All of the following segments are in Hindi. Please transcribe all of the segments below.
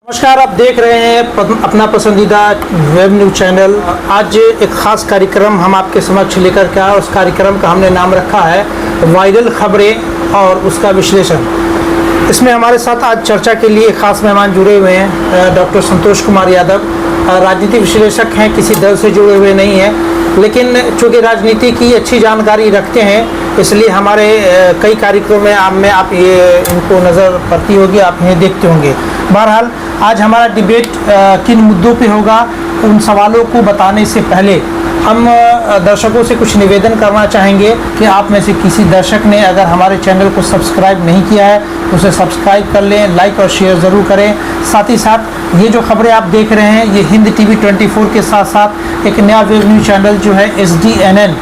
नमस्कार, आप देख रहे हैं अपना पसंदीदा वेब न्यूज चैनल। आज एक ख़ास कार्यक्रम हम आपके समक्ष लेकर के आए। उस कार्यक्रम का हमने नाम रखा है वायरल खबरें और उसका विश्लेषण। इसमें हमारे साथ आज चर्चा के लिए खास मेहमान जुड़े हुए हैं। डॉक्टर संतोष कुमार यादव राजनीतिक विश्लेषक हैं, किसी दल से जुड़े हुए नहीं हैं, लेकिन चूँकि राजनीति की अच्छी जानकारी रखते हैं इसलिए हमारे कई कार्यक्रमों में आप ये इनको नज़र पड़ती होगी, आप इन्हें देखते होंगे। बहरहाल आज हमारा डिबेट किन मुद्दों पे होगा उन सवालों को बताने से पहले हम दर्शकों से कुछ निवेदन करना चाहेंगे कि आप में से किसी दर्शक ने अगर हमारे चैनल को सब्सक्राइब नहीं किया है तो उसे सब्सक्राइब कर लें, लाइक और शेयर ज़रूर करें। साथ ही साथ ये जो खबरें आप देख रहे हैं ये हिंद टीवी 24 के साथ साथ एक नया वेब न्यूज़ चैनल जो है SDNN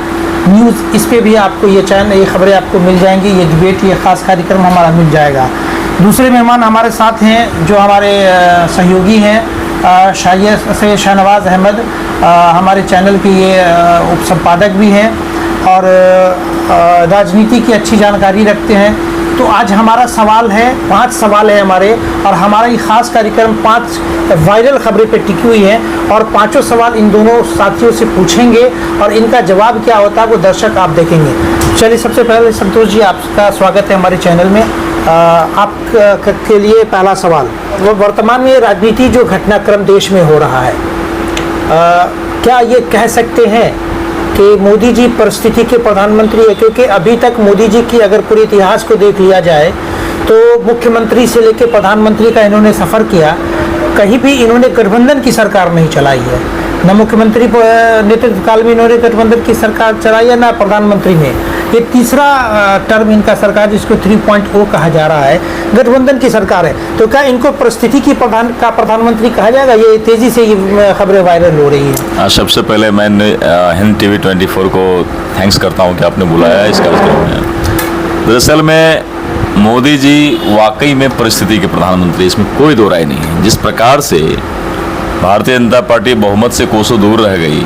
न्यूज़, इस पर भी आपको ये खबरें आपको मिल जाएंगी। ये डिबेट, ये ख़ास कार्यक्रम हमारा मिल जाएगा। दूसरे मेहमान हमारे साथ हैं जो हमारे सहयोगी हैं, शाहनवाज अहमद हमारे चैनल के ये उप संपादक भी हैं और राजनीति की अच्छी जानकारी रखते हैं। तो आज हमारा सवाल है, 5 सवाल है हमारे, और हमारा ये ख़ास कार्यक्रम 5 वायरल खबरें पे टिकी हुई हैं और 5 सवाल इन दोनों साथियों से पूछेंगे और इनका जवाब क्या होता है वो दर्शक आप देखेंगे। चलिए, सबसे पहले संतोष जी आपका स्वागत है हमारे चैनल में। आप के लिए पहला सवाल, वो वर्तमान में राजनीति जो घटनाक्रम देश में हो रहा है, क्या ये कह सकते हैं कि मोदी जी परिस्थिति के प्रधानमंत्री है? क्योंकि अभी तक मोदी जी की अगर पूरे इतिहास को देख लिया जाए तो मुख्यमंत्री से लेकर प्रधानमंत्री का इन्होंने सफ़र किया, कहीं भी इन्होंने गठबंधन की सरकार नहीं चलाई है। न मुख्यमंत्री नेतृत्व काल में इन्होंने गठबंधन की सरकार चलाई है, ना प्रधानमंत्री में। ये तीसरा टर्म इनका सरकार, जिसको 3.0 कहा जा रहा है, गठबंधन की सरकार है। तो क्या इनको परिस्थिति की प्रधानमंत्री कहा जाएगा? ये तेज़ी से ये खबरें वायरल हो रही हैं। सबसे पहले मैं हिंद टीवी 24 को थैंक्स करता हूं कि आपने बुलाया है इस कार्यक्रम में। दरअसल में मोदी जी वाकई में परिस्थिति के प्रधानमंत्री, इसमें कोई दो राय नहीं है। जिस प्रकार से भारतीय जनता पार्टी बहुमत से कोसों दूर रह गई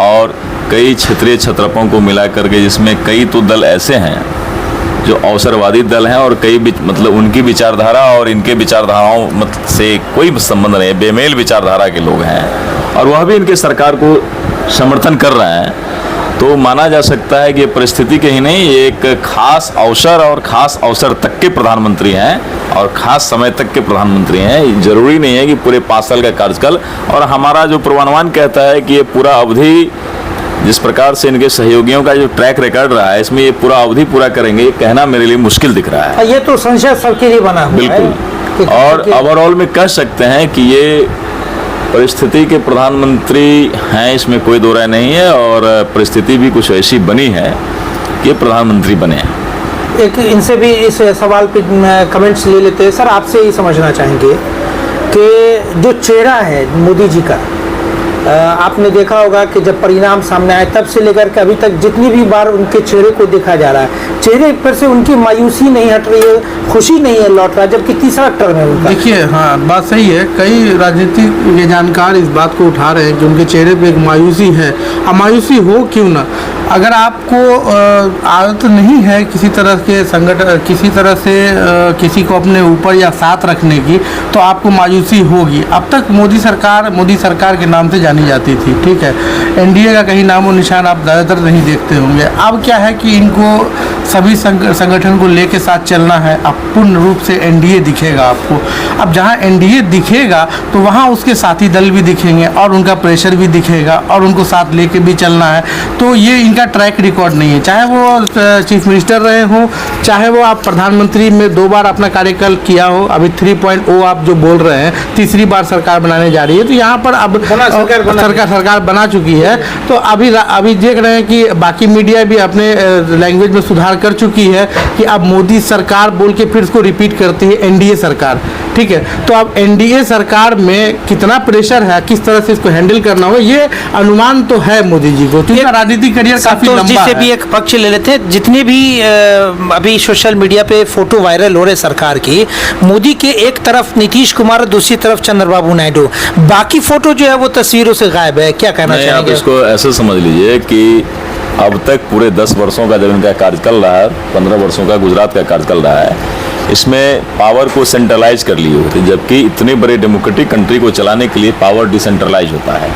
और कई क्षेत्रीय छत्रपों को मिला करके, जिसमें कई तो दल ऐसे हैं जो अवसरवादी दल हैं और कई मतलब उनकी विचारधारा और इनके विचारधाराओं से कोई संबंध नहीं है, बेमेल विचारधारा के लोग हैं और वह भी इनके सरकार को समर्थन कर रहे हैं, तो माना जा सकता है कि ये परिस्थिति के ही नहीं, ये एक खास अवसर और ख़ास अवसर तक के प्रधानमंत्री हैं और ख़ास समय तक के प्रधानमंत्री हैं। ज़रूरी नहीं है कि पूरे 5 साल का कार्यकाल, और हमारा जो पूर्वानुमान कहता है कि ये पूरा अवधि, जिस प्रकार से इनके सहयोगियों का जो ट्रैक रिकॉर्ड रहा है, इसमें ये पूरा अवधि पूरा करेंगे, ये कहना मेरे लिए मुश्किल दिख रहा है। ये तो संशय सबके लिए बना हुआ है। बिल्कुल, और ओवरऑल में कह सकते हैं कि ये परिस्थिति के प्रधानमंत्री हैं, इसमें कोई दो राय नहीं है, और परिस्थिति भी कुछ ऐसी बनी है कि प्रधानमंत्री बने हैं। एक इनसे भी इस सवाल पे कमेंट्स ले लेते हैं। सर, आपसे ये समझना चाहेंगे कि जो चेहरा है मोदी जी का, आपने देखा होगा कि जब परिणाम सामने आए तब से लेकर के अभी तक जितनी भी बार उनके चेहरे को देखा जा रहा है, चेहरे पर से उनकी मायूसी नहीं हट रही है, खुशी नहीं है लौट रहा, जबकि तीसरा टर्म है उनका। देखिए, हाँ, बात सही है। कई राजनीतिक के जानकार इस बात को उठा रहे हैं कि उनके चेहरे पे एक मायूसी है। अब मायूसी हो क्यों ना, अगर आपको आदत नहीं है किसी तरह के संगठन, किसी तरह से किसी को अपने ऊपर या साथ रखने की, तो आपको मायूसी होगी। अब तक मोदी सरकार के नाम से जानी जाती थी, ठीक है। एनडीए का कहीं नामो निशान आप ज़्यादातर नहीं देखते होंगे। अब क्या है कि इनको सभी संगठन को लेके साथ चलना है। अब पूर्ण रूप से एनडीए दिखेगा आपको। अब जहाँ एनडीए दिखेगा तो वहाँ उसके साथी दल भी दिखेंगे और उनका प्रेशर भी दिखेगा और उनको साथ लेके भी चलना है। तो ये इनका ट्रैक रिकॉर्ड नहीं है, चाहे वो चीफ मिनिस्टर रहे हो, चाहे वो आप प्रधानमंत्री में 2 बार अपना कार्यकाल किया हो। अभी 3.0 आप जो बोल रहे हैं, तीसरी बार सरकार बनाने जा रही है, तो यहाँ पर अब सरकार बना चुकी है। तो अभी देख रहे हैं कि बाकी मीडिया भी अपने लैंग्वेज में सुधार कर चुकी है कि अब मोदी सरकार बोल के फिर इसको रिपीट करती है एनडीए सरकार, ठीक है। तो अब एनडीए सरकार में कितना प्रेशर है, किस तरह से इसको हैंडल करना होगा, ये अनुमान तो है मोदी जी को, क्योंकि राजनीतिक करियर काफी लंबा है। भी एक पक्ष ले लेते हैं। जितने भी अभी सोशल मीडिया पे फोटो वायरल हो रहे सरकार की, मोदी के एक तरफ नीतीश कुमार, दूसरी तरफ चंद्रबाबू नायडू, बाकी फोटो जो है वो तस्वीरों से गायब है। क्या कहना चाहेंगे? आप इसको ऐसे समझ लीजिए कि अब तक पूरे 10 वर्षों का जब इनका कार्यकाल रहा है, 15 वर्षों का गुजरात का कार्यकाल रहा है, इसमें पावर को सेंट्रलाइज कर लिए होते, जबकि इतने बड़े डेमोक्रेटिक कंट्री को चलाने के लिए पावर डिसेंट्रलाइज होता है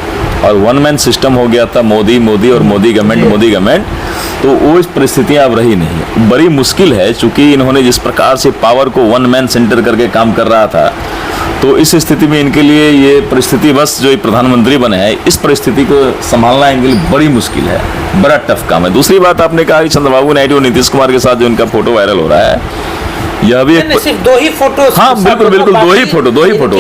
और वन मैन सिस्टम हो गया था, मोदी मोदी और मोदी गवर्नमेंट। तो वो इस परिस्थितियां अब रही नहीं। बड़ी मुश्किल है, चूंकि इन्होंने जिस प्रकार से पावर को वन मैन सेंटर करके काम कर रहा था, तो इस स्थिति में इनके लिए ये परिस्थिति, बस जो प्रधानमंत्री बने हैं, इस परिस्थिति को संभालना इनके लिए बड़ी मुश्किल है, बड़ा टफ काम है। दूसरी बात आपने कहा कि चंद्रबाबू नायडू और नीतीश कुमार के साथ जो इनका फोटो वायरल हो रहा है, यह भी एक सिर्फ दो ही फोटो। हाँ बिल्कुल बिल्कुल, दो ही फोटो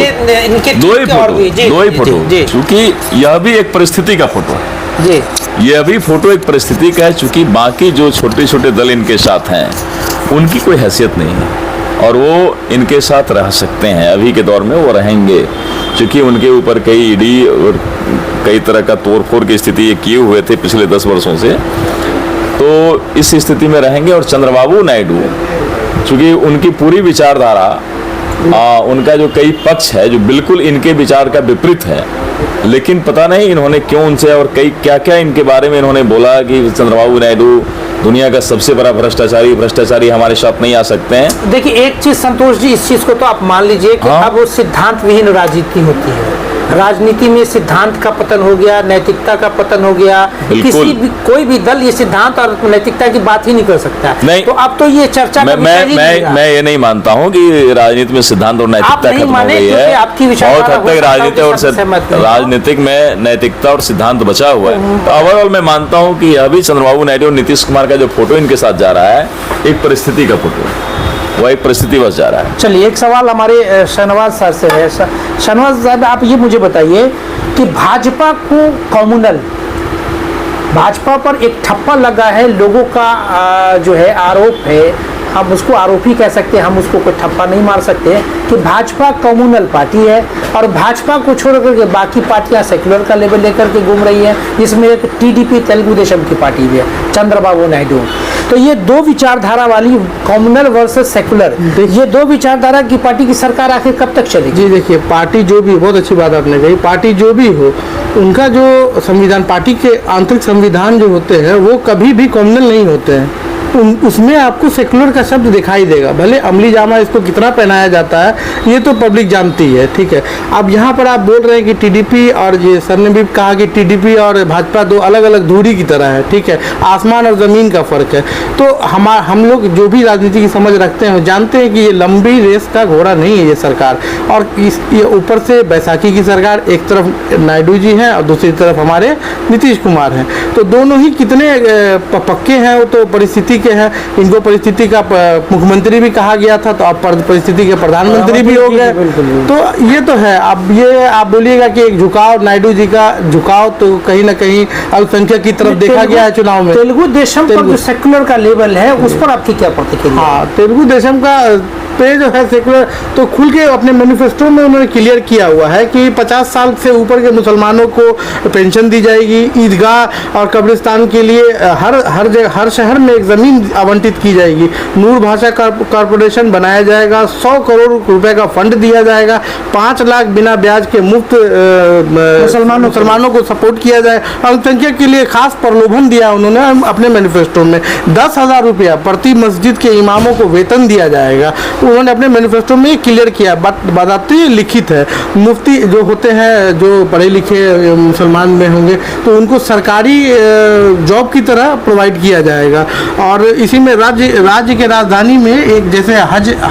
क्योंकि यह भी एक परिस्थिति का फोटो है जी। यह भी फोटो एक परिस्थिति का है, चूंकि बाकी जो छोटे छोटे दल इनके साथ हैं उनकी कोई हैसियत नहीं है और वो इनके साथ रह सकते हैं, अभी के दौर में वो रहेंगे, क्योंकि उनके ऊपर कई ईडी और कई तरह का तोड़फोड़ की स्थिति ये किए हुए थे पिछले 10 वर्षों से, तो इस स्थिति में रहेंगे। और चंद्रबाबू नायडू, चूंकि उनकी पूरी विचारधारा, उनका जो कई पक्ष है जो बिल्कुल इनके विचार का विपरीत है, लेकिन पता नहीं इन्होंने क्यों उनसे और कई क्या क्या इनके बारे में इन्होंने बोला कि चंद्रबाबू नायडू दुनिया का सबसे बड़ा भ्रष्टाचारी हमारे साथ नहीं आ सकते हैं। देखिए एक चीज संतोष जी, इस चीज को तो आप मान लीजिए कि अब वो सिद्धांत विहीन राजनीति होती है। राजनीति में सिद्धांत का पतन हो गया, नैतिकता का पतन हो गया। किसी भी कोई भी दल ये सिद्धांत और नैतिकता की बात ही नहीं कर सकता। नहीं, तो अब तो ये चर्चा मैं ये नहीं मानता हूँ कि राजनीति में सिद्धांत और नैतिकता खत्म हो गई है। बहुत हद तक राजनीति और राजनीतिक में नैतिकता और सिद्धांत बचा हुआ है। तो ओवरऑल मैं मानता हूँ कि अभी चंद्रबाबू नायडू और नीतीश कुमार का जो फोटो इनके साथ जा रहा है, एक परिस्थिति का फोटो, वो एक परिस्थिति बस जा रहा है। चलिए एक सवाल हमारे शहनवाज सर से है। शहनवाज साहब, आप ये मुझे बताइए कि भाजपा को कम्युनल, भाजपा पर एक ठप्पा लगा है, लोगों का जो है आरोप है, हम उसको आरोपी कह सकते हैं, हम उसको कोई ठप्पा नहीं मार सकते, कि भाजपा कम्युनल पार्टी है और भाजपा को छोड़ करके बाकी पार्टियां सेक्युलर का लेवल लेकर के घूम रही है, जिसमें एक टीडीपी तेलुगु देशम की पार्टी भी है, चंद्रबाबू नायडू। तो ये दो विचारधारा वाली कम्युनल वर्सेस सेक्युलर, ये दो विचारधारा की पार्टी की सरकार आखिर कब तक चलेगी? जी देखिए, पार्टी जो भी, बहुत अच्छी बात आपने कही, पार्टी जो भी हो, उनका जो संविधान, पार्टी के आंतरिक संविधान जो होते हैं वो कभी भी कम्युनल नहीं होते हैं। उसमें आपको सेकुलर का शब्द दिखाई देगा, भले अमली जामा इसको कितना पहनाया जाता है ये तो पब्लिक जानती है, ठीक है। अब यहाँ पर आप बोल रहे हैं कि टीडीपी, और ये सर ने भी कहा कि टीडीपी और भाजपा दो अलग अलग धुरी की तरह है, ठीक है, आसमान और ज़मीन का फ़र्क है। तो हम लोग जो भी राजनीति की समझ रखते हैं जानते हैं कि ये लंबी रेस का घोड़ा नहीं है ये सरकार, और ये ऊपर से बैसाखी की सरकार, एक तरफ नायडू जी हैं और दूसरी तरफ हमारे नीतीश कुमार हैं, तो दोनों ही कितने पक्के हैं, वो तो परिस्थिति के हैं। इनको परिस्थिति का मुख्यमंत्री भी कहा गया था, तो अब परिस्थिति के प्रधानमंत्री भी हो गए। तो ये तो है। अब ये आप बोलिएगा कि एक झुकाव, नायडू जी का झुकाव तो कहीं ना कहीं अल्पसंख्यक की तरफ देखा गया है चुनाव में। तेलुगु देशम पर जो सेक्युलर का लेवल है उस पर आपकी क्या प्रतिक्रिया? हाँ, तेलुगु देशम का पे जो है सेकुलर तो खुल के अपने मैनिफेस्टो में उन्होंने क्लियर किया हुआ है कि 50 साल से ऊपर के मुसलमानों को पेंशन दी जाएगी, ईदगाह और कब्रिस्तान के लिए हर शहर में एक ज़मीन आवंटित की जाएगी, नूर भाषा कॉरपोरेशन बनाया जाएगा, 100 करोड़ रुपए का फंड दिया जाएगा, 5 लाख बिना ब्याज के मुफ्त मुसलमानों को सपोर्ट किया जाए, अल्पसंख्यक के लिए खास प्रलोभन दिया उन्होंने अपने मैनिफेस्टो में, 10,000 रुपया प्रति मस्जिद के इमामों को वेतन दिया जाएगा, उन्होंने अपने मैनिफेस्टो में क्लियर किया। बात लिखित है। मुफ्ती जो होते हैं, जो पढ़े लिखे मुसलमान में होंगे, तो उनको सरकारी जॉब की तरह प्रोवाइड किया जाएगा। और इसी में राज्य के राजधानी में एक जैसे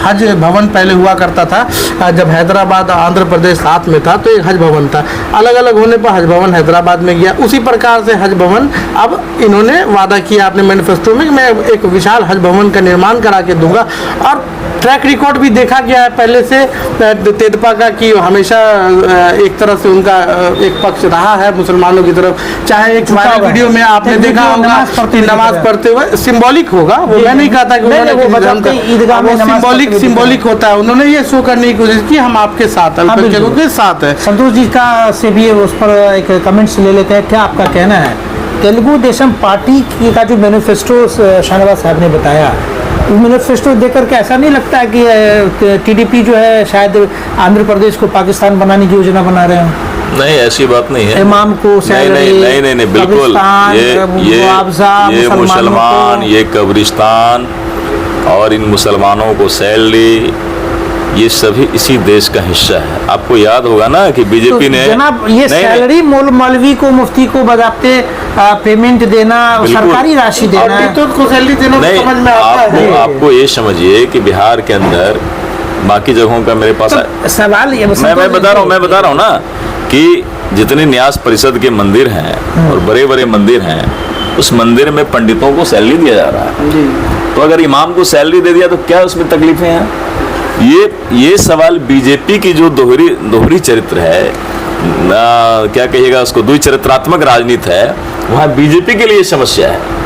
हज भवन पहले हुआ करता था, जब हैदराबाद आंध्र प्रदेश साथ में था तो एक हज भवन था, अलग अलग होने पर हज भवन हैदराबाद में गया, उसी प्रकार से हज भवन अब इन्होंने वादा किया अपने मैनिफेस्टो में कि मैं एक विशाल हज भवन का निर्माण करा के दूंगा। और ट्रैक रिकॉर्ड भी देखा गया है पहले से तेजपा का कि हमेशा एक तरह से उनका एक पक्ष रहा है मुसलमानों की तरफ, चाहे एक वायरल वीडियो में आपने देखा होगा नमाज पढ़ते हुए, सिंबॉलिक होगा वो, मैं नहीं कहता कि सिंबॉलिक होता है, उन्होंने ये शो करने की कोशिश की हम आपके साथ, अल्पसंख्यकों के साथ है। संतोष जी का से भी उस पर एक कमेंट्स ले लेते हैं, क्या आपका कहना है? तेलुगु देशम पार्टी का जो मैनिफेस्टो शाहनवाज साहब ने बताया, मैनिफेस्टो देख करके ऐसा नहीं लगता है कि टीडीपी जो है शायद आंध्र प्रदेश को पाकिस्तान बनाने की योजना बना रहे हैं? नहीं, ऐसी बात नहीं है। इमाम को नहीं, बिल्कुल ये मुसलमान, ये कब्रिस्तान, और इन मुसलमानों को सैलरी, ये सभी इसी देश का हिस्सा है। आपको याद होगा ना कि बीजेपी ने जनाब ये सैलरी मौलवी को, मुफ्ती को बजाते पेमेंट देना, सरकारी राशि देना, को सैलरी देना नहीं, समझ में आता है। आपको ये समझिए कि बिहार के अंदर बाकी जगहों का मेरे पास सवाल ये मैं बता रहा हूँ ना कि जितने न्यास परिषद के मंदिर हैं और बड़े बड़े मंदिर हैं, उस मंदिर में पंडितों को सैलरी दिया जा रहा है। तो अगर इमाम को सैलरी दे दिया तो क्या उसमें तकलीफें हैं? ये सवाल बीजेपी की जो दोहरी चरित्र है, क्या कहिएगा उसको, द्विचरित्रात्मक राजनीति है, वहाँ बीजेपी के लिए समस्या है।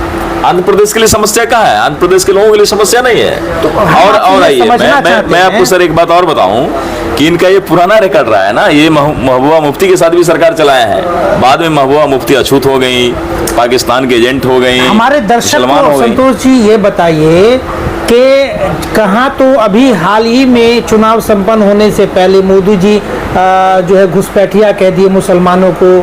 आंध्र प्रदेश के लिए समस्या कहाँ है? आंध्र प्रदेश के लोगों के लिए समस्या नहीं है। तो और आइए मैं आपको सर एक बात और बताऊं कि इनका ये पुराना रिकॉर्ड रहा है ना। ये महबूबा मुफ्ती के साथ भी सरकार चलाया है, बाद में महबूबा मुफ्ती अछूत हो गई, पाकिस्तान के एजेंट हो गई। हमारे दर्शक को संतोष जी ये बताइए कि कहाँ, तो अभी हाल ही में चुनाव संपन्न होने से पहले मोदी जी जो है घुसपैठिया कह दिए मुसलमानों को,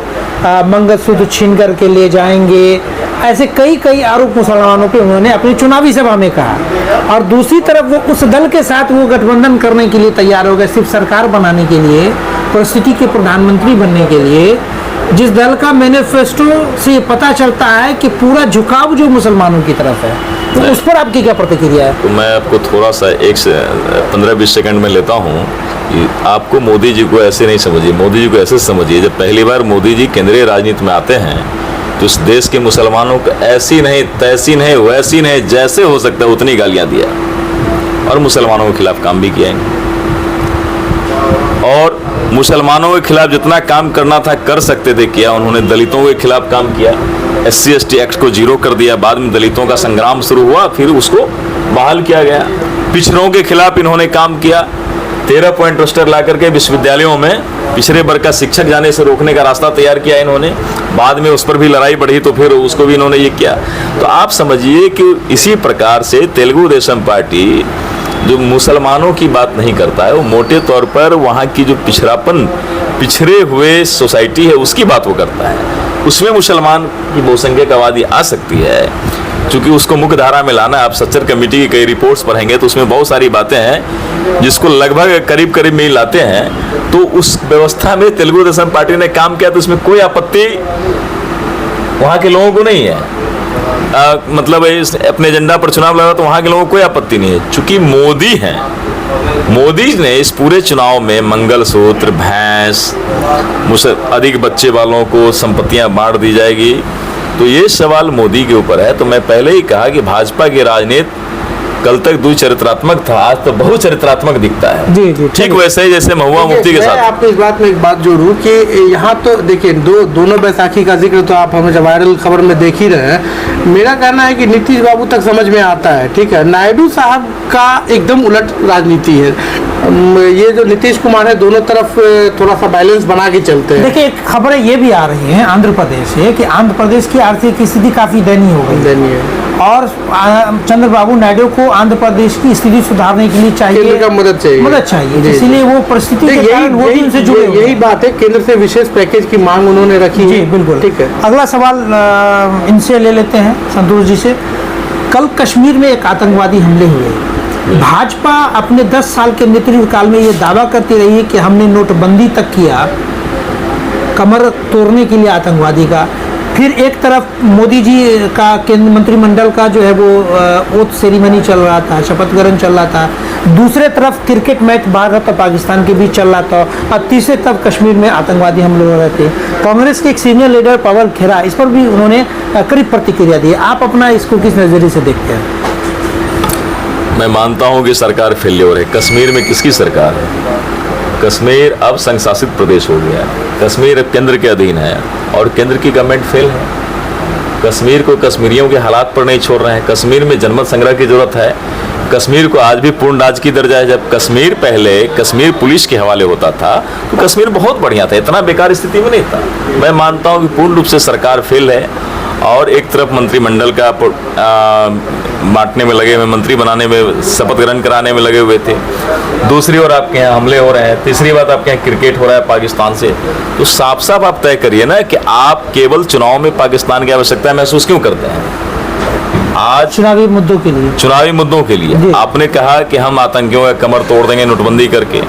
मंगलसूत्र छीन करके ले जाएंगे, ऐसे कई आरोप मुसलमानों पे उन्होंने अपनी चुनावी सभा में कहा। और दूसरी तरफ वो उस दल के साथ वो गठबंधन करने के लिए तैयार हो गए, सिर्फ सरकार बनाने के लिए, परिस्थिति के प्रधानमंत्री बनने के लिए, जिस दल का मैनिफेस्टो से पता चलता है कि पूरा झुकाव जो मुसलमानों की तरफ है। तो उस पर आपकी क्या प्रतिक्रिया है? तो मैं आपको थोड़ा सा 15-20 सेकंड में लेता हूँ। आपको मोदी जी को ऐसे नहीं समझिए, मोदी जी को ऐसे समझिए, जब पहली बार मोदी जी केंद्रीय राजनीति में आते हैं तो इस देश के मुसलमानों को ऐसी नहीं, तैसी नहीं, वैसी नहीं, जैसे हो सकता है उतनी गालियां दिया और मुसलमानों के खिलाफ काम भी किया इन्होंने। और मुसलमानों के खिलाफ जितना काम करना था कर सकते थे किया उन्होंने। दलितों के खिलाफ काम किया, SC/ST एक्ट को जीरो कर दिया, बाद में दलितों का संग्राम शुरू हुआ, फिर उसको बहाल किया गया। पिछड़ों के खिलाफ इन्होंने काम किया, 13 पॉइंट रोस्टर ला करके विश्वविद्यालयों में पिछड़े वर्ग का शिक्षक जाने से रोकने का रास्ता तैयार किया इन्होंने। बाद में उस पर भी लड़ाई बढ़ी तो फिर उसको भी इन्होंने ये किया। तो आप समझिए कि इसी प्रकार से तेलुगु देशम पार्टी जो मुसलमानों की बात नहीं करता है, वो मोटे तौर पर वहाँ की जो पिछड़े हुए सोसाइटी है उसकी बात वो करता है। उसमें मुसलमान की बहुसंख्यक आबादी आ सकती है, क्योंकि उसको मुख्य धारा में लाना। आप सच्चर कमेटी की कई रिपोर्ट्स पढ़ेंगे तो उसमें बहुत सारी बातें हैं जिसको लगभग करीब में लाते हैं। तो उस व्यवस्था में तेलुगु देशम पार्टी ने काम किया, तो उसमें कोई आपत्ति वहाँ के लोगों को नहीं है। मतलब अपने एजेंडा पर चुनाव लड़ा तो वहाँ के लोगों को कोई आपत्ति नहीं है। चूंकि मोदी हैं, मोदी ने इस पूरे चुनाव में मंगलसूत्र, भैंस, अधिक बच्चे वालों को संपत्तियां बांट दी जाएगी, तो ये सवाल मोदी के ऊपर है। तो मैं पहले ही कहा कि भाजपा की राजनीति कल तक द्विचरित्रात्मक था, आज तो बहुचरित्रात्मक दिखता है। जी, ठीक वैसे ही जैसे महबूबा मुफ्ती के साथ। आपको इस बात में एक बात जोड़ूं कि यहाँ तो देखिए दोनों बैसाखी का जिक्र तो आप हमें वायरल खबर में देख ही रहे हैं। मेरा कहना है कि नीतीश बाबू तक समझ में आता है, ठीक है। नायडू साहब का एकदम उलट राजनीति है। ये जो नीतीश कुमार है, दोनों तरफ थोड़ा सा बैलेंस बना के चलते हैं। देखिए खबरें ये भी आ रही हैं आंध्र प्रदेश से कि आंध्र प्रदेश की आर्थिक स्थिति काफी दयनीय हो गई, और चंद्रबाबू नायडू को आंध्र प्रदेश की स्थिति सुधारने के लिए चाहिए मदद चाहिए, इसीलिए वो परिस्थिति के कारण वो भी उनसे जुड़े हुए हैं। यही बात है, केंद्र से विशेष पैकेज की मांग उन्होंने रखी जी है। बिल्कुल, ठीक है। अगला सवाल इनसे ले लेते हैं, संतोष जी से। कल कश्मीर में एक आतंकवादी हमले हुए। भाजपा अपने 10 साल के नेतृत्व काल में ये दावा करती रही है कि हमने नोटबंदी तक किया, कमर तोड़ने के लिए आतंकवादी का। फिर एक तरफ मोदी जी का केंद्र मंत्रिमंडल का जो है वो ओथ सेरेमनी चल रहा था, शपथ ग्रहण चल रहा था। दूसरे तरफ क्रिकेट मैच भारत और पाकिस्तान के बीच चल रहा था, और तीसरे तरफ कश्मीर में आतंकवादी हमले हो रहे थे। कांग्रेस के एक सीनियर लीडर पवन खेरा, इस पर भी उन्होंने करीब प्रतिक्रिया दी। आप अपना इसको किस नज़रिए से देखते हैं? मैं मानता हूं कि सरकार फेल्योर है। कश्मीर में किसकी सरकार है? कश्मीर अब संघ शासित प्रदेश हो गया। कश्मीर अब केंद्र के अधीन है और केंद्र की गवर्नमेंट फेल है। कश्मीर को कश्मीरियों के हालात पर नहीं छोड़ रहे हैं। कश्मीर में जनमत संग्रह की जरूरत है। कश्मीर को आज भी पूर्ण राज्य की दर्जा है। जब कश्मीर पहले कश्मीर पुलिस के हवाले होता था तो कश्मीर बहुत बढ़िया था, इतना बेकार स्थिति में नहीं था। मैं मानता हूं कि पूर्ण रूप से सरकार फेल है, और एक तरफ मंत्रिमंडल का बांटने में लगे हुए, मंत्री बनाने में, शपथ ग्रहण कराने में लगे हुए थे। दूसरी ओर आपके यहाँ हमले हो रहे हैं। तीसरी बात, आपके यहाँ क्रिकेट हो रहा है पाकिस्तान से। तो साफ साफ आप तय करिए ना कि आप केवल चुनाव में पाकिस्तान की आवश्यकता महसूस क्यों करते हैं? आज चुनावी मुद्दों के लिए। चुनावी मुद्दों के जी। लिए आपने कहा कि हम आतंकियों का कमर तोड़ देंगे नोटबंदी करके,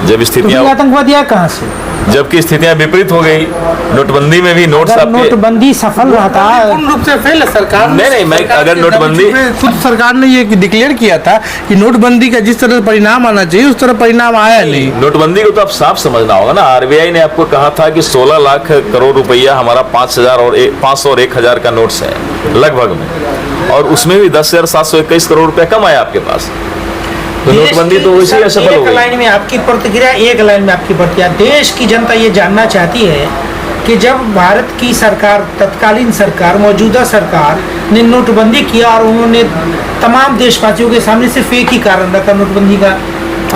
जब तो स्थितियां, ये आतंकवादी आए कहाँ से? जबकि स्थितियां विपरीत हो गई, नोटबंदी में भी नोट्स अगर आपके, नोटबंदी सफल रहता, पूर्ण रूप से फेल है सरकार। नहीं, मैं सरकार अगर के नोटबंदी- दम पे खुद सरकार ने ये डिक्लेयर किया था कि नोटबंदी का जिस तरह परिणाम आना चाहिए उस तरह परिणाम आया नहीं। नोटबंदी को तो आप साफ समझना होगा ना। आरबीआई ने आपको कहा था कि 16 लाख करोड़ रुपया हमारा 5,000 और 500 और 1,000 का नोट्स है लगभग में, और उसमें भी 10,721 करोड़ रुपया कम आया आपके पास। तो नोटबंदी तो उसी का सफल हो एक गई। लाइन में आपकी प्रतिक्रिया, एक लाइन में आपकी प्रतिक्रिया। देश की जनता ये जानना चाहती है कि जब भारत की सरकार, तत्कालीन सरकार, मौजूदा सरकार ने नोटबंदी किया और उन्होंने तमाम देशवासियों के सामने सिर्फ एक ही कारण रखा नोटबंदी का,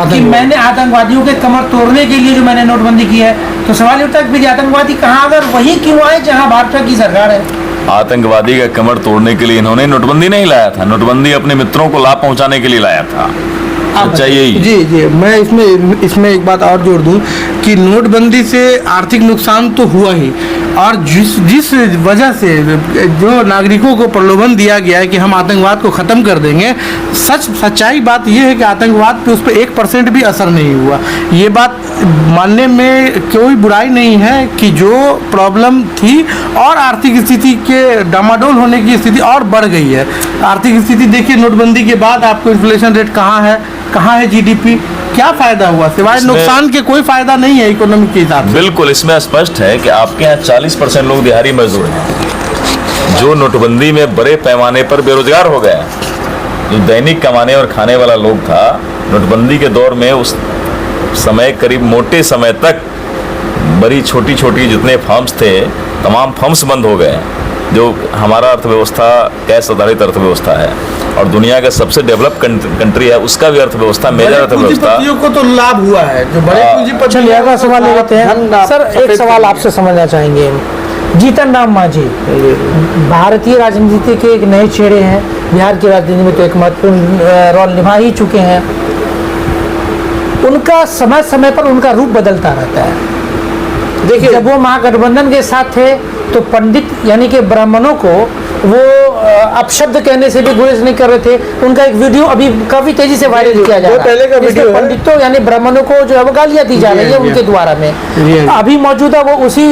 कि मैंने आतंकवादियों के कमर तोड़ने के लिए जो मैंने नोटबंदी की है, तो सवाल उठता है कि आतंकवादी कहाँ, अगर वही क्यों आए जहाँ भाजपा की सरकार है? आतंकवादी का कमर तोड़ने के लिए इन्होंने नोटबंदी नहीं लाया था, नोटबंदी अपने मित्रों को लाभ पहुंचाने के लिए लाया था। सच्चाई यही है। जी जी, मैं इसमें एक बात और जोड़ दूं कि नोटबंदी से आर्थिक नुकसान तो हुआ ही, और जिस वजह से जो नागरिकों को प्रलोभन दिया गया है कि हम आतंकवाद को ख़त्म कर देंगे, सच्चाई बात यह है कि आतंकवाद पे उस पर 1% भी असर नहीं हुआ। ये बात मानने में कोई बुराई नहीं है कि जो प्रॉब्लम थी और आर्थिक स्थिति के डामाडोल होने की स्थिति और बढ़ गई है। आर्थिक स्थिति देखिए, नोटबंदी के बाद आपको इन्फ्लेशन रेट कहाँ है जीडीपी, क्या फायदा हुआ? सिवाय नुकसान के कोई फायदा नहीं है इकोनॉमी के हिसाब से। बिल्कुल, इसमें स्पष्ट है कि आपके यहाँ 40% लोग दिहाड़ी मजदूर हैं, जो नोटबंदी में बड़े पैमाने पर बेरोजगार हो गए। जो दैनिक कमाने और खाने वाला लोग था, नोटबंदी के दौर में उस समय करीब मोटे समय तक बड़ी छोटी छोटी जितने फर्म्स थे, तमाम फर्म्स बंद हो गए। जो हमारा अर्थव्यवस्था कैश आधारित अर्थव्यवस्था है और दुनिया का सबसे डेवलप कंट्री है, उसका भी अर्थव्यवस्था, मेजर अर्थव्यवस्था। पूंजीपतियों को तो लाभ हुआ है, जो बड़े पूंजीपति। चलिए अगला सवाल ले लेते हैं। सर, एक सवाल आपसे समझना चाहेंगे। जीतन राम मांझी भारतीय राजनीति के एक नए चेहरे हैं, बिहार की राजनीति में तो एक महत्वपूर्ण रोल निभा ही चुके हैं। उनका समय समय पर उनका रूप बदलता रहता है। देखिए, जब वो महागठबंधन के साथ थे तो पंडित यानी कि ब्राह्मणों को वो अपशब्द कहने से भी गुरेज नहीं कर रहे थे। उनका एक वीडियो अभी काफी तेजी से वायरल किया जा रहा है। पहले का वीडियो है। पंडितों यानी ब्राह्मणों को जो है वो गालियां दी जा रही है उनके द्वारा में। अभी मौजूदा वो उसी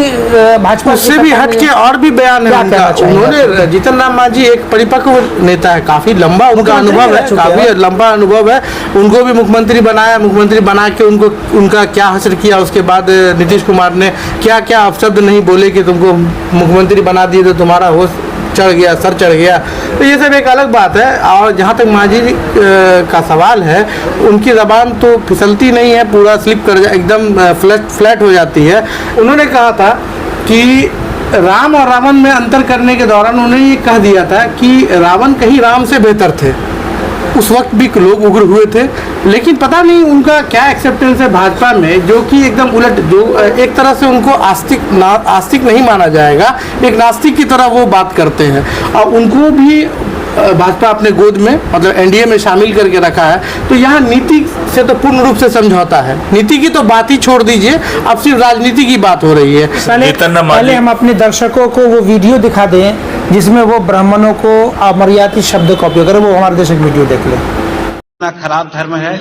भाजपा उससे भी हट के और भी बयान है उनका। उन्होंने, जीतन राम मांझी एक परिपक्व नेता है, काफी लंबा उनका अनुभव है, काफी लंबा अनुभव है। उनको भी मुख्यमंत्री बनाया, मुख्यमंत्री बना के उनका क्या हासिल किया, उसके बाद नीतीश कुमार ने क्या क्या अपशब्द नहीं बोले कि तुमको मुख्यमंत्री बना दिए तो तुम्हारा होश चढ़ गया, सर चढ़ गया। तो ये सब एक अलग बात है। और जहाँ तक मांझी का सवाल है, उनकी ज़बान तो फिसलती नहीं है, पूरा स्लिप कर एकदम फ्लैट हो जाती है। उन्होंने कहा था कि राम और रावण में अंतर करने के दौरान उन्होंने ये कह दिया था कि रावण कहीं राम से बेहतर थे। उस वक्त भी लोग उग्र हुए थे, लेकिन पता नहीं उनका क्या एक्सेप्टेंस है भाजपा में, जो कि एकदम उलट, जो एक तरह से उनको आस्तिक नहीं माना जाएगा, एक नास्तिक की तरह वो बात करते हैं। और उनको भी भाजपा अपने गोद में, मतलब एनडीए में शामिल करके रखा है। तो यहाँ नीति से तो पूर्ण रूप से समझौता है। नीति की तो बात ही छोड़ दीजिए, अब सिर्फ राजनीति की बात हो रही है। पहले हम अपने दर्शकों को वो वीडियो दिखा दें जिसमें वो ब्राह्मणों को अमर्यादित शब्द का उपयोग करें। वो हमारे देश की वीडियो देख लें। इतना खराब धर्म है,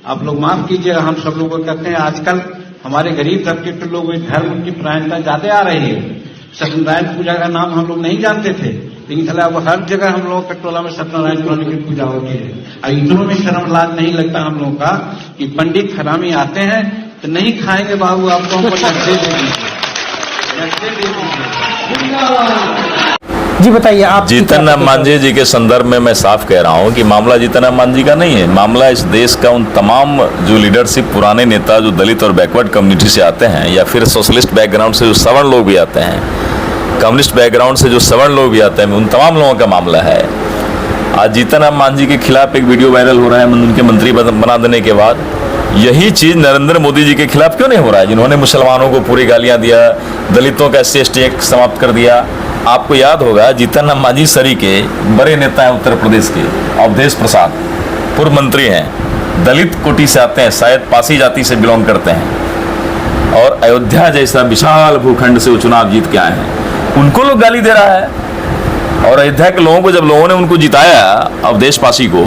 आप लोग माफ कीजिएगा, हम सब लोग कहते हैं आजकल हमारे गरीब तबके के लोग धर्म की प्रायणता ज्यादा आ रही है। सत्यनारायण पूजा का नाम हम लोग नहीं जानते थे, लेकिन चला अब हर जगह हम लोग के टोला में सत्यनारायण स्वामी की पूजा होती है। और इतनों में शर्म लाज नहीं लगता हम लोग का कि पंडित हरामी आते हैं तो नहीं खाएंगे बाबू, आपको हमको नक्शे दे दीजिए। जी बताइए आप। जीतन राम मांझी जी के संदर्भ में मैं साफ कह रहा हूं कि मामला जीतन राम मांझी का नहीं है। मामला इस देश का उन तमाम जो लीडरशिप, पुराने नेता जो दलित और बैकवर्ड कम्युनिटी से आते हैं, या फिर सोशलिस्ट बैकग्राउंड से जो सवर्ण लोग भी आते हैं, कम्युनिस्ट बैकग्राउंड से जो सवर्ण लोग भी आते हैं, उन तमाम लोगों का मामला है। आज जीतन राम मांझी के खिलाफ एक वीडियो वायरल हो रहा है उनके मंत्री बना देने के बाद। यही चीज नरेंद्र मोदी जी के खिलाफ क्यों नहीं हो रहा है, जिन्होंने मुसलमानों को पूरी गालियां दिया, दलितों का SC/ST एक्ट समाप्त कर दिया। आपको याद होगा जीतन राम मांझी सरी के बड़े नेता हैं उत्तर प्रदेश के, अवधेश प्रसाद, पूर्व मंत्री हैं, दलित कोटि से आते हैं, शायद पासी जाति से बिलोंग करते हैं, और अयोध्या जैसा विशाल भूखंड से वो चुनाव जीत के आए हैं। उनको लोग गाली दे रहा है। और अयोध्या के लोगों को जब लोगों ने उनको जिताया, अवधेशपाशी को,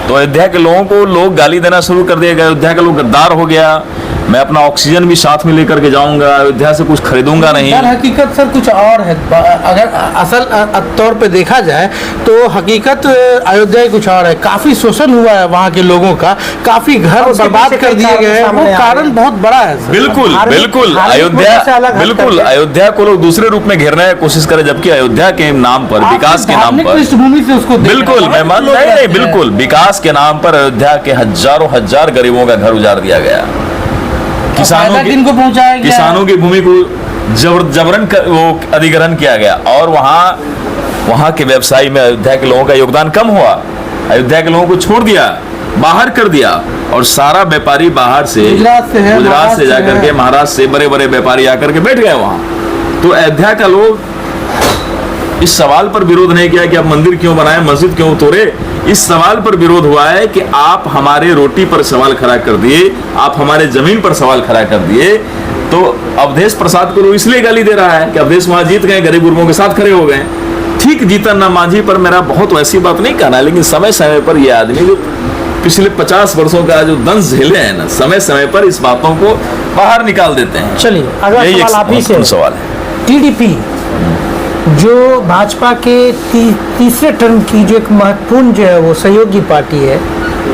तो अयोध्या के लोगों को लोग गाली देना शुरू कर दिया, अयोध्या का लोग गद्दार हो गया, मैं अपना ऑक्सीजन भी साथ में लेकर के जाऊंगा, अयोध्या से कुछ खरीदूंगा नहीं। सर हकीकत सर कुछ और है। अगर असल तौर पे देखा जाए तो हकीकत अयोध्या ही कुछ और है। काफी शोषण हुआ है वहाँ के लोगों का, काफी घर बर्बाद कर दिए गए हैं, वो कारण बहुत बड़ा है सर। बिल्कुल बिल्कुल अयोध्या को लोग दूसरे रूप में घेरने की कोशिश करें, जबकि अयोध्या के नाम पर, विकास के नाम पर, पृष्ठभूमि से उसको बिल्कुल मैं मान नहीं, बिल्कुल विकास के नाम पर अयोध्या के हजारों हजार गरीबों का घर उजाड़ दिया गया, किसानों की भूमि को जबरन वो अधिग्रहण किया गया, और वहाँ के व्यवसायी में अयोध्या के लोगों का योगदान कम हुआ, अयोध्या के लोगों को छोड़ दिया, बाहर कर दिया, और सारा व्यापारी बाहर से, गुजरात से जाकर के, महाराष्ट्र से बड़े बड़े व्यापारी आकर के बैठ गए वहाँ। तो अयोध्या का लोग इस सवाल पर विरोध नहीं किया कि आप मंदिर क्यों बनाए, मस्जिद क्यों तोड़े, इस सवाल पर विरोध हुआ है कि आप हमारे रोटी पर सवाल खड़ा कर दिए, आप हमारे जमीन पर सवाल खड़ा कर दिए। तो अवधेश प्रसाद को लोग इसलिए गाली दे रहा है कि अवधेश वहां जीत गए, गरीब गुरबों के साथ खड़े हो गए। ठीक, जीतन राम मांझी पर मेरा बहुत वैसी बात नहीं कहना, लेकिन समय समय पर ये आदमी जो पिछले 50 वर्षों का जो दंश झेले हैं ना, समय समय पर इस बातों को बाहर निकाल देते हैं। चलिए अगला सवाल आप ही से सवाल है। टीडीपी जो भाजपा के तीसरे टर्म की जो एक महत्वपूर्ण जो है वो सहयोगी पार्टी है,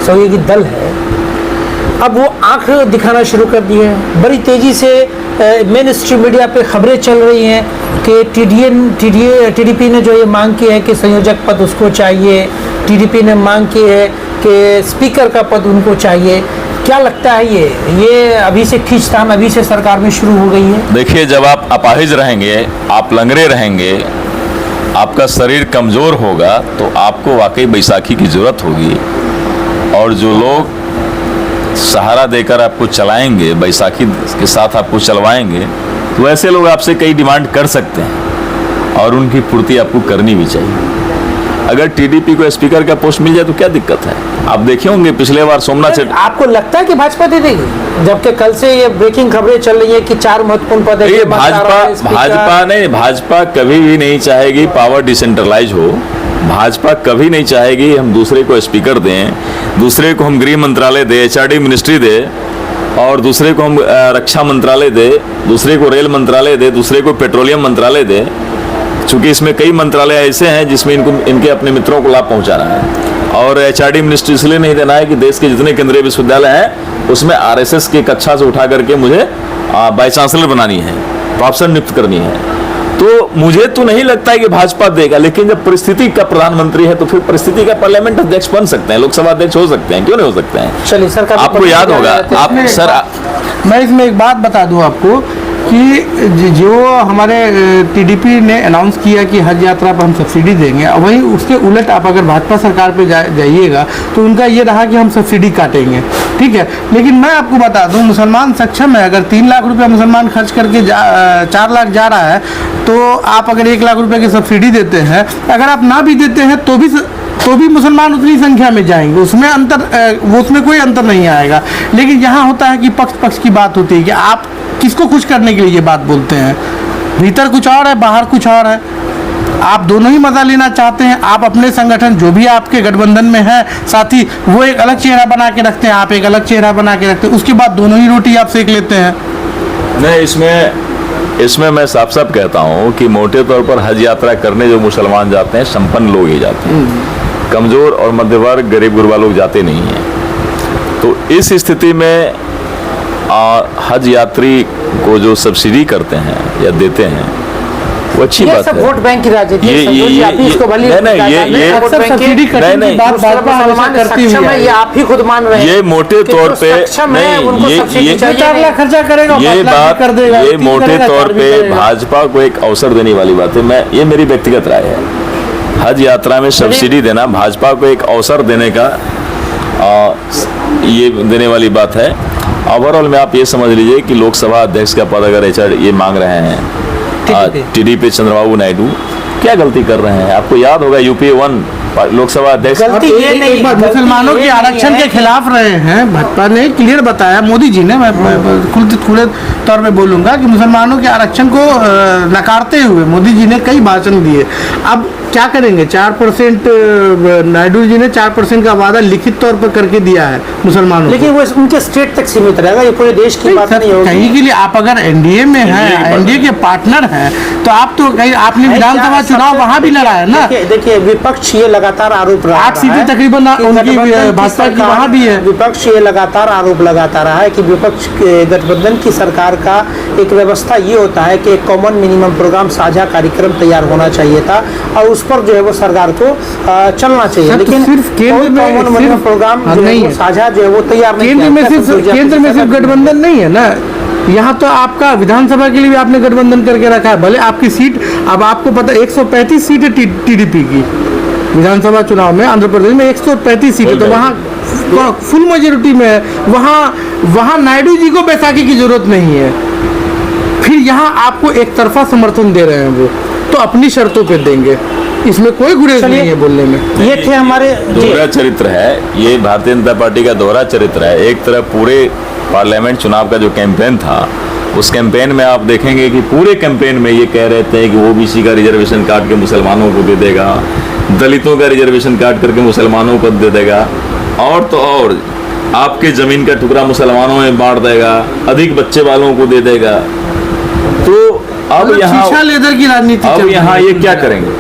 सहयोगी दल है, अब वो आंख दिखाना शुरू कर दी है। बड़ी तेजी से मेन स्ट्रीम मीडिया पे खबरें चल रही हैं कि टीडीपी ने जो ये मांग की है कि संयोजक पद उसको चाहिए, टीडीपी ने मांग की है कि स्पीकर का पद उनको चाहिए। क्या लगता है ये अभी से खींचतान अभी से सरकार में शुरू हो गई है? देखिए, जब आप अपाहिज रहेंगे, आप लंगड़े रहेंगे, आपका शरीर कमजोर होगा, तो आपको वाकई बैसाखी की जरूरत होगी, और जो लोग सहारा देकर आपको चलाएंगे, बैसाखी के साथ आपको चलवाएंगे, तो ऐसे लोग आपसे कई डिमांड कर सकते हैं और उनकी पूर्ति आपको करनी भी चाहिए। अगर टीडीपी को स्पीकर का पोस्ट मिल जाए तो क्या दिक्कत है? आप देखे होंगे पिछले बार सोमनाथ से। आपको लगता है कि भाजपा दे देगी, जबकि कल से ये ब्रेकिंग खबरें चल रही है कि 4 महत्वपूर्ण पद है? भाजपा कभी भी नहीं चाहेगी पावर डिसेंट्रलाइज हो। भाजपा कभी नहीं चाहेगी हम दूसरे को स्पीकर दें, दूसरे को हम गृह मंत्रालय दे, एचआरडी मिनिस्ट्री दे, और दूसरे को हम रक्षा मंत्रालय दे, दूसरे को रेल मंत्रालय दे, दूसरे को पेट्रोलियम मंत्रालय दे। चूंकि इसमें कई मंत्रालय ऐसे हैं जिसमें इनके अपने मित्रों को लाभ पहुंचाना है, और एचआरडी मिनिस्ट्री इसलिए नहीं देना है कि देश के जितने केंद्रीय विश्वविद्यालय हैं उसमें आरएसएस की कक्षा से उठा करके मुझे वाइस चांसलर बनानी है, प्रोफेसर नियुक्त करनी है। तो मुझे तो नहीं लगता है कि भाजपा देगा, लेकिन जब परिस्थिति का प्रधानमंत्री है तो फिर परिस्थिति का पार्लियामेंट अध्यक्ष बन सकते हैं, लोकसभा अध्यक्ष हो सकते हैं, क्यों नहीं हो सकते हैं? चलिए सरकार, आपको याद होगा, आप सर, मैं इसमें एक बात बता दूं आपको कि जो हमारे टीडीपी ने अनाउंस किया कि हज यात्रा पर हम सब्सिडी देंगे, वहीं उसके उलट आप अगर भाजपा सरकार पे जाइएगा तो उनका ये रहा कि हम सब्सिडी काटेंगे, ठीक है। लेकिन मैं आपको बता दूं, मुसलमान सक्षम है। अगर 3 लाख रुपया मुसलमान खर्च करके 4 लाख जा रहा है, तो आप अगर 1 लाख रुपये की सब्सिडी देते हैं, अगर आप ना भी देते हैं तो भी मुसलमान उतनी संख्या में जाएंगे, उसमें कोई अंतर नहीं आएगा। लेकिन यहाँ होता है कि पक्ष की बात होती है कि आप किसको खुश करने के लिए ये बात बोलते हैं। भीतर कुछ और है, बाहर कुछ और है। आप दोनों ही मजा लेना चाहते हैं। आप अपने संगठन जो भी आपके गठबंधन में है साथी, वो एक अलग चेहरा बना के रखते हैं, आप एक अलग चेहरा बना के रखते हैं, उसके बाद दोनों ही रोटी आप सेक लेते हैं। नहीं, इसमें मैं साफ साफ कहता हूँ कि मोटे तौर पर हज यात्रा करने जो मुसलमान जाते हैं, संपन्न लोग ही जाते हैं, कमजोर और मध्य वर्ग गरीब गुरबा लोग जाते नहीं हैं। तो इस स्थिति में हज यात्री को जो सब्सिडी करते हैं या देते हैं, वो अच्छी बात है। वोट बैंक की राजनीति है, आप ही खुद मान रहे हैं। ये मोटे तौर पे ये मोटे तौर पे भाजपा को एक अवसर देने वाली बात है। ये मेरी व्यक्तिगत राय है। हज यात्रा में सब्सिडी देना भाजपा को एक अवसर देने का ये देने वाली बात है। ओवरऑल में आप ये समझ लीजिए कि लोकसभा अध्यक्ष का पद अगर ये मांग रहे हैं टीडीपी चंद्रबाबू नायडू, क्या गलती कर रहे हैं? आपको याद होगा यूपीए 1 लोकसभा अध्यक्ष। गलती और ये एक नहीं, बात, गलती मुसलमानों ये के नहीं आरक्षण है के खिलाफ रहे हैं भाजपा ने क्लियर बताया, मोदी जी ने, मैं खुले तौर पे बोलूंगा कि मुसलमानों के आरक्षण को नकारते हुए मोदी जी ने कई भाषण दिए। अब क्या करेंगे? 4% नायडू जी ने 4% का वादा लिखित तौर पर करके दिया है मुसलमानों लेकिन वो उनके स्टेट तक सीमित रहेगा, ये पूरे देश की बात नहीं होगी। कहीं के लिए आप अगर एनडीए में हैं, एनडीए के पार्टनर हैं, तो आप तो कहीं आपने विधानसभा चुनाव वहां भी लड़ा है ना। देखिए विपक्ष ये लगातार आरोप लगा 8 सीटें तकरीबन उनकी भाजपा की वहां भी है। विपक्ष ये लगातार आरोप लगाता रहा है कि विपक्ष के गठबंधन की सरकार का एक व्यवस्था ये होता है कि एक कॉमन मिनिमम प्रोग्राम, साझा कार्यक्रम तैयार होना चाहिए था और उस पर जो है वो सरकार को चलना चाहिए। लेकिन सिर्फ केंद्र में कॉमन मिनिमम प्रोग्राम नहीं है, साझा जो है वो तैयार नहीं केंद्र में सिर्फ गठबंधन नहीं है ना, यहाँ तो आपका विधानसभा के लिए भी आपने गठबंधन करके रखा है। भले आपकी सीट, अब आपको पता 135 सीट है टीडीपी की विधानसभा चुनाव में, आंध्र प्रदेश में 135 सीटें, तो वहाँ फुल मेजोरिटी में है। वहाँ नायडू जी को बैसाखी की जरूरत नहीं है, फिर यहाँ आपको एक तरफा समर्थन दे रहे हैं वो, तो अपनी शर्तों पे देंगे, इसमें कोई गुरेज नहीं है बोलने में। ये थे हमारे दोहरा चरित्र है, ये भारतीय जनता पार्टी का दोहरा चरित्र है। एक तरफ पूरे पार्लियामेंट चुनाव का जो कैंपेन था, उस कैंपेन में आप देखेंगे कि पूरे कैंपेन में ये कह रहे थे कि ओबीसी का रिजर्वेशन काट के मुसलमानों को दे देगा, दलितों का रिजर्वेशन काट करके मुसलमानों को दे देगा, और तो और आपके जमीन का टुकड़ा मुसलमानों में बांट देगा, अधिक बच्चे वालों को दे देगा। तो अब यहाँ शीशा लेदर की राजनीति अब चल रही यहाँ है। ये क्या करेंगे,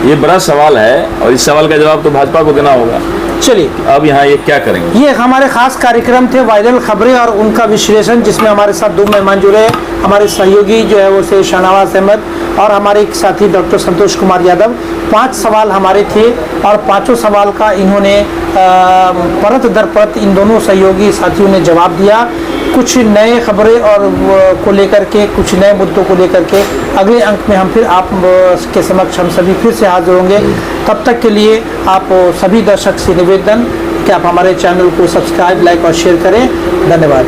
ये बड़ा सवाल है और इस सवाल का जवाब तो भाजपा को देना होगा। चलिए अब यहाँ ये क्या करेंगे। ये हमारे खास कार्यक्रम थे वायरल खबरें और उनका विश्लेषण, जिसमें हमारे साथ 2 मेहमान जुड़े, हमारे सहयोगी जो है वो से शाहनवाज अहमद और हमारे एक साथी डॉक्टर संतोष कुमार यादव। 5 सवाल हमारे थे और 5 सवाल का इन्होंने परत दर परत इन दोनों सहयोगी साथियों ने जवाब दिया। कुछ नए खबरें और को लेकर के, कुछ नए मुद्दों को लेकर के अगले अंक में हम फिर आप के समक्ष हम सभी फिर से हाजिर होंगे। तब तक के लिए आप सभी दर्शक से निवेदन कि आप हमारे चैनल को सब्सक्राइब, लाइक और शेयर करें। धन्यवाद।